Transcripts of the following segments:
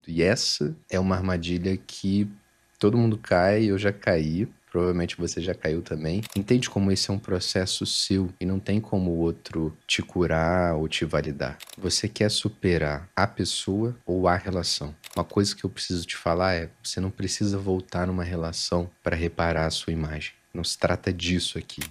E essa é uma armadilha que todo mundo cai, eu já caí. Provavelmente você já caiu também. Entende como esse é um processo seu e não tem como o outro te curar ou te validar. Você quer superar a pessoa ou a relação. Uma coisa que eu preciso te falar é: você não precisa voltar numa relação para reparar a sua imagem. Não se trata disso aqui.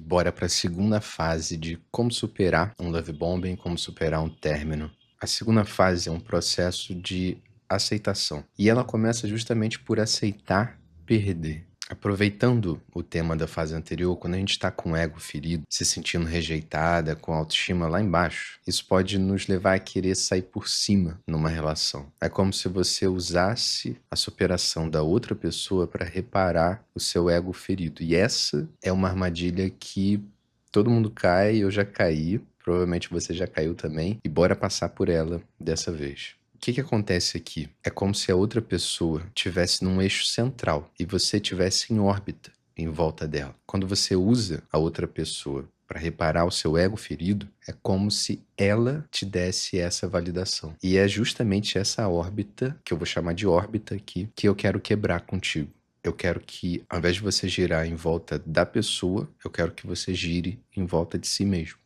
Bora para a segunda fase de como superar um love bombing, como superar um término. A segunda fase é um processo de aceitação. E ela começa justamente por aceitar perder. Aproveitando o tema da fase anterior, quando a gente está com o ego ferido, se sentindo rejeitada, com a autoestima lá embaixo, isso pode nos levar a querer sair por cima numa relação. É como se você usasse a superação da outra pessoa para reparar o seu ego ferido. E essa é uma armadilha que todo mundo cai, eu já caí, provavelmente você já caiu também, e bora passar por ela dessa vez. O que acontece aqui? É como se a outra pessoa estivesse num eixo central e você estivesse em órbita em volta dela. Quando você usa a outra pessoa para reparar o seu ego ferido, é como se ela te desse essa validação. E é justamente essa órbita, que eu vou chamar de órbita aqui, que eu quero quebrar contigo. Eu quero que, ao invés de você girar em volta da pessoa, eu quero que você gire em volta de si mesmo.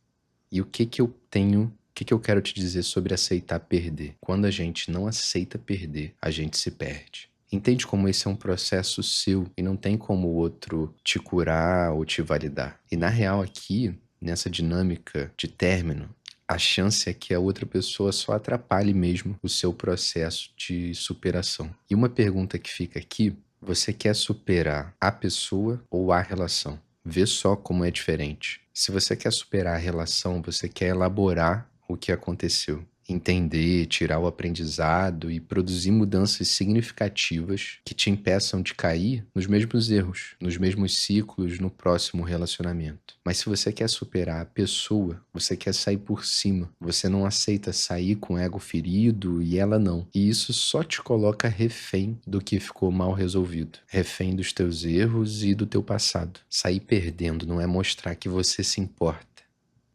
E o que eu quero te dizer sobre aceitar perder? Quando a gente não aceita perder, a gente se perde. Entende como esse é um processo seu e não tem como o outro te curar ou te validar. E na real aqui, nessa dinâmica de término, a chance é que a outra pessoa só atrapalhe mesmo o seu processo de superação. E uma pergunta que fica aqui: você quer superar a pessoa ou a relação? Vê só como é diferente. Se você quer superar a relação, você quer elaborar o que aconteceu, entender, tirar o aprendizado e produzir mudanças significativas que te impeçam de cair nos mesmos erros, nos mesmos ciclos, no próximo relacionamento. Mas se você quer superar a pessoa, você quer sair por cima, você não aceita sair com o ego ferido e ela não. E isso só te coloca refém do que ficou mal resolvido, refém dos teus erros e do teu passado. Sair perdendo não é mostrar que você se importa.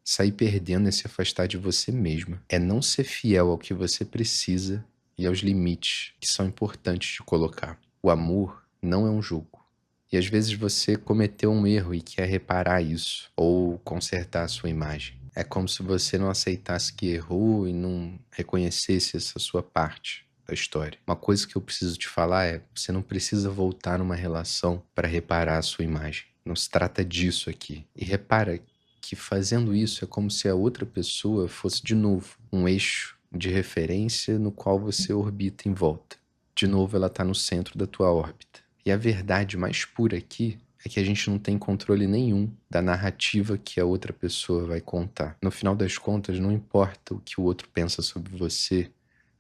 Sair perdendo é se afastar de você mesma. É não ser fiel ao que você precisa e aos limites que são importantes de colocar. O amor não é um jogo. E às vezes você cometeu um erro e quer reparar isso ou consertar a sua imagem. É como se você não aceitasse que errou e não reconhecesse essa sua parte da história. Uma coisa que eu preciso te falar é: você não precisa voltar numa relação para reparar a sua imagem. Não se trata disso aqui. E repara que fazendo isso é como se a outra pessoa fosse de novo um eixo de referência no qual você orbita em volta. De novo ela está no centro da tua órbita. E a verdade mais pura aqui é que a gente não tem controle nenhum da narrativa que a outra pessoa vai contar. No final das contas, não importa o que o outro pensa sobre você,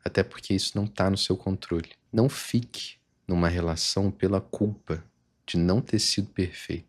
até porque isso não está no seu controle. Não fique numa relação pela culpa de não ter sido perfeita.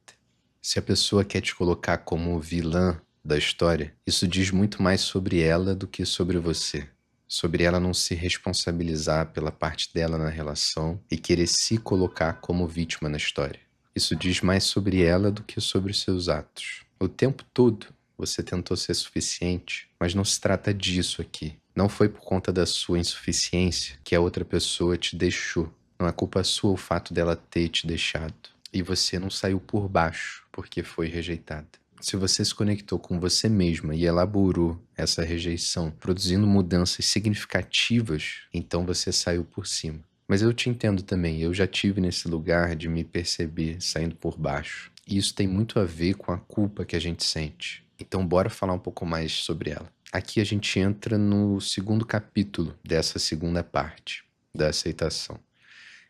Se a pessoa quer te colocar como vilã da história, isso diz muito mais sobre ela do que sobre você. Sobre ela não se responsabilizar pela parte dela na relação e querer se colocar como vítima na história. Isso diz mais sobre ela do que sobre os seus atos. O tempo todo você tentou ser suficiente, mas não se trata disso aqui. Não foi por conta da sua insuficiência que a outra pessoa te deixou. Não é culpa sua o fato dela ter te deixado. E você não saiu por baixo porque foi rejeitada. Se você se conectou com você mesma e elaborou essa rejeição, produzindo mudanças significativas, então você saiu por cima. Mas eu te entendo também, eu já tive nesse lugar de me perceber saindo por baixo. E isso tem muito a ver com a culpa que a gente sente. Então bora falar um pouco mais sobre ela. Aqui a gente entra no segundo capítulo dessa segunda parte da aceitação.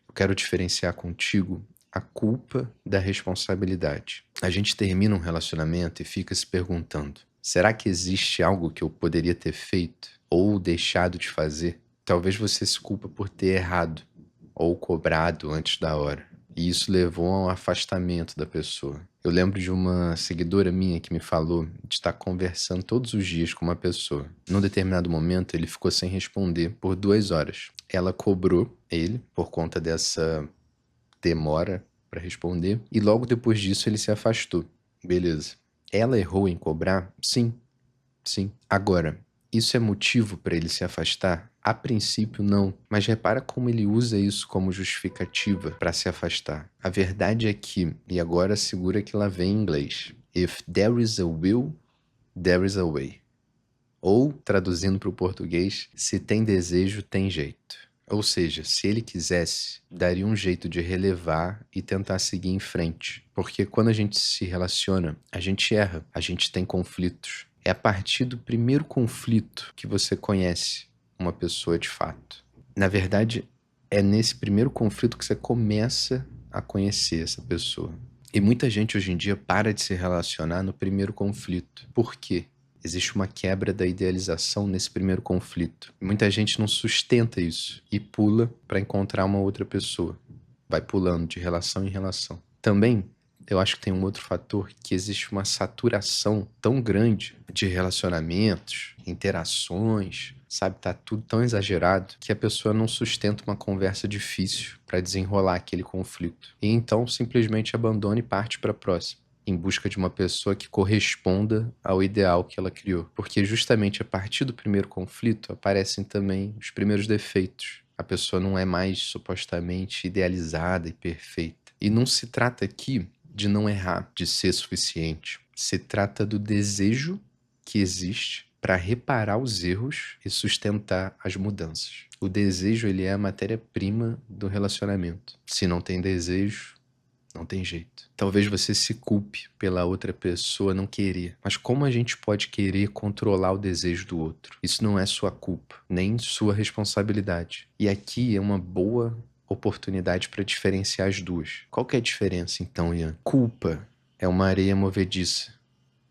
Eu quero diferenciar contigo a culpa da responsabilidade. A gente termina um relacionamento e fica se perguntando: será que existe algo que eu poderia ter feito ou deixado de fazer? Talvez você se culpa por ter errado ou cobrado antes da hora. E isso levou a um afastamento da pessoa. Eu lembro de uma seguidora minha que me falou de estar conversando todos os dias com uma pessoa. Num determinado momento, ele ficou sem responder por 2 horas. Ela cobrou ele por conta dessa demora para responder e logo depois disso ele se afastou. Beleza. Ela errou em cobrar? Sim, sim. Agora, Isso é motivo para ele se afastar? A princípio, não. Mas repara como ele usa isso como justificativa para se afastar. A verdade é que, e agora segura que lá vem em inglês, if there is a will, there is a way. Ou, traduzindo para o português, se tem desejo, tem jeito. Ou seja, se ele quisesse, daria um jeito de relevar e tentar seguir em frente. Porque quando a gente se relaciona, a gente erra, a gente tem conflitos. É a partir do primeiro conflito que você conhece uma pessoa de fato. Na verdade, é nesse primeiro conflito que você começa a conhecer essa pessoa. E muita gente hoje em dia para de se relacionar no primeiro conflito. Por quê? Existe uma quebra da idealização nesse primeiro conflito. Muita gente não sustenta isso e pula para encontrar uma outra pessoa. Vai pulando de relação em relação. Também, eu acho que tem um outro fator, que existe uma saturação tão grande de relacionamentos, interações, sabe? Tá tudo tão exagerado que a pessoa não sustenta uma conversa difícil para desenrolar aquele conflito. E então simplesmente abandona e parte para a próxima, em busca de uma pessoa que corresponda ao ideal que ela criou. Porque justamente a partir do primeiro conflito aparecem também os primeiros defeitos. A pessoa não é mais supostamente idealizada e perfeita. E não se trata aqui de não errar, de ser suficiente. Se trata do desejo que existe para reparar os erros e sustentar as mudanças. O desejo, ele é a matéria-prima do relacionamento. Se não tem desejo, não tem jeito. Talvez você se culpe pela outra pessoa não querer. Mas como a gente pode querer controlar o desejo do outro? Isso não é sua culpa, nem sua responsabilidade. E aqui é uma boa oportunidade para diferenciar as duas. Qual que é a diferença então, Ian? Culpa é uma areia movediça.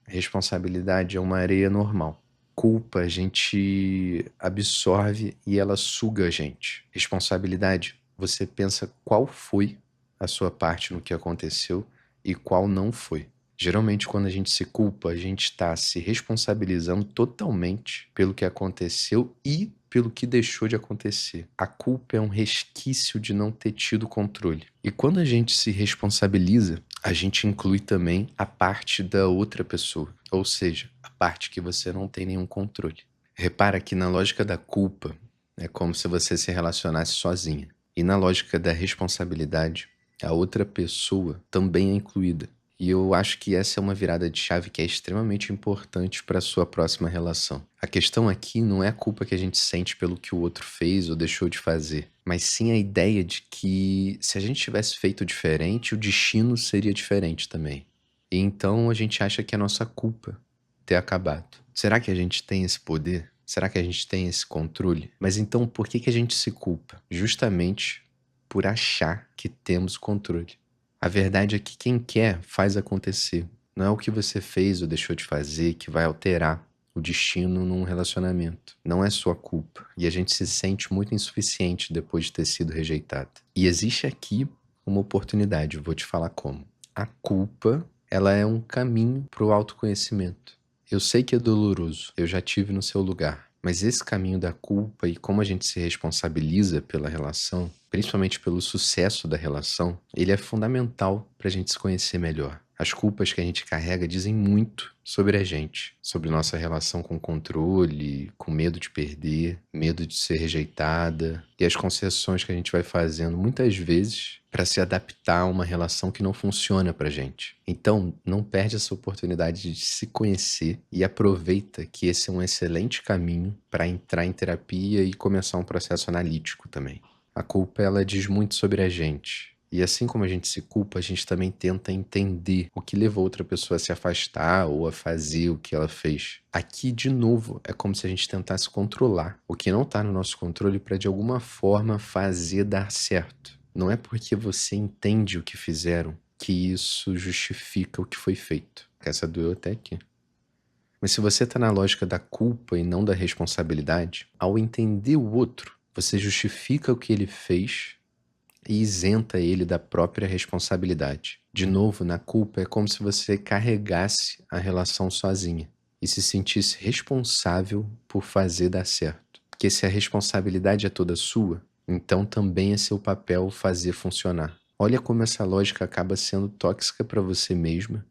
Responsabilidade é uma areia normal. Culpa a gente absorve e ela suga a gente. Responsabilidade, você pensa qual foi a sua parte no que aconteceu e qual não foi. Geralmente, quando a gente se culpa, a gente está se responsabilizando totalmente pelo que aconteceu e pelo que deixou de acontecer. A culpa é um resquício de não ter tido controle. E quando a gente se responsabiliza, a gente inclui também a parte da outra pessoa, ou seja, a parte que você não tem nenhum controle. Repara que na lógica da culpa, é como se você se relacionasse sozinha. E na lógica da responsabilidade, a outra pessoa também é incluída. E eu acho que essa é uma virada de chave que é extremamente importante para a sua próxima relação. A questão aqui não é a culpa que a gente sente pelo que o outro fez ou deixou de fazer, mas sim a ideia de que se a gente tivesse feito diferente, o destino seria diferente também. E então a gente acha que é nossa culpa ter acabado. Será que a gente tem esse poder? Será que a gente tem esse controle? Mas então por que a gente se culpa? Justamente por achar que temos controle. A verdade é que quem quer faz acontecer. Não é o que você fez ou deixou de fazer que vai alterar o destino num relacionamento. Não é sua culpa. E a gente se sente muito insuficiente depois de ter sido rejeitado. E existe aqui uma oportunidade, eu vou te falar como. A culpa, ela é um caminho para o autoconhecimento. Eu sei que é doloroso, eu já tive no seu lugar. Mas esse caminho da culpa e como a gente se responsabiliza pela relação, principalmente pelo sucesso da relação, ele é fundamental para a gente se conhecer melhor. As culpas que a gente carrega dizem muito sobre a gente, sobre nossa relação com controle, com medo de perder, medo de ser rejeitada e as concessões que a gente vai fazendo muitas vezes para se adaptar a uma relação que não funciona pra gente. Então, não perde essa oportunidade de se conhecer e aproveita que esse é um excelente caminho para entrar em terapia e começar um processo analítico também. A culpa, ela diz muito sobre a gente. E assim como a gente se culpa, a gente também tenta entender o que levou outra pessoa a se afastar ou a fazer o que ela fez. Aqui, de novo, é como se a gente tentasse controlar o que não está no nosso controle para de alguma forma fazer dar certo. Não é porque você entende o que fizeram que isso justifica o que foi feito. Essa doeu até aqui. Mas se você está na lógica da culpa e não da responsabilidade, ao entender o outro, você justifica o que ele fez e isenta ele da própria responsabilidade. De novo, na culpa é como se você carregasse a relação sozinha e se sentisse responsável por fazer dar certo. Porque se a responsabilidade é toda sua, então também é seu papel fazer funcionar. Olha como essa lógica acaba sendo tóxica para você mesma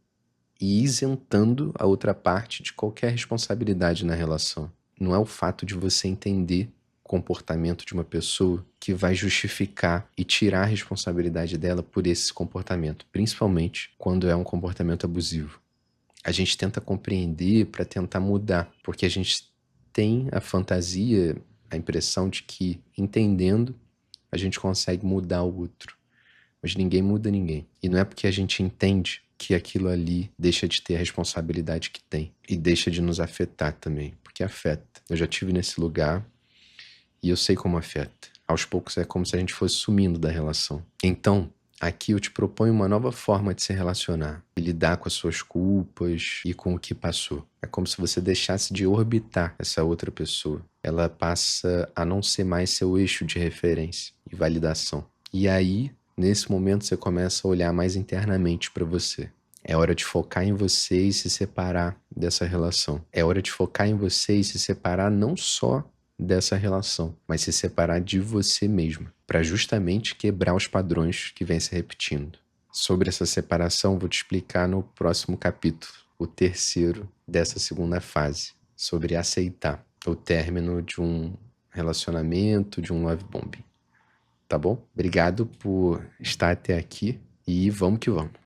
e isentando a outra parte de qualquer responsabilidade na relação. não é o fato de você entender o comportamento de uma pessoa que vai justificar e tirar a responsabilidade dela por esse comportamento, principalmente quando é um comportamento abusivo. A gente tenta compreender para tentar mudar, porque a gente tem a fantasia, a impressão de que, entendendo, a gente consegue mudar o outro. Mas ninguém muda ninguém. E não é porque a gente entende que aquilo ali deixa de ter a responsabilidade que tem. E deixa de nos afetar também, porque afeta. Eu já estive nesse lugar e eu sei como afeta. Aos poucos é como se a gente fosse sumindo da relação. Então, aqui eu te proponho uma nova forma de se relacionar, de lidar com as suas culpas e com o que passou. É como se você deixasse de orbitar essa outra pessoa. Ela passa a não ser mais seu eixo de referência e validação. E aí, nesse momento, você começa a olhar mais internamente para você. É hora de focar em você e se separar dessa relação. É hora de focar em você e se separar não só dessa relação, mas se separar de você mesmo, para justamente quebrar os padrões que vêm se repetindo. Sobre essa separação, vou te explicar no próximo capítulo, o terceiro dessa segunda fase, sobre aceitar o término de um relacionamento, de um love bombing. Tá bom? Obrigado por estar até aqui e vamos que vamos.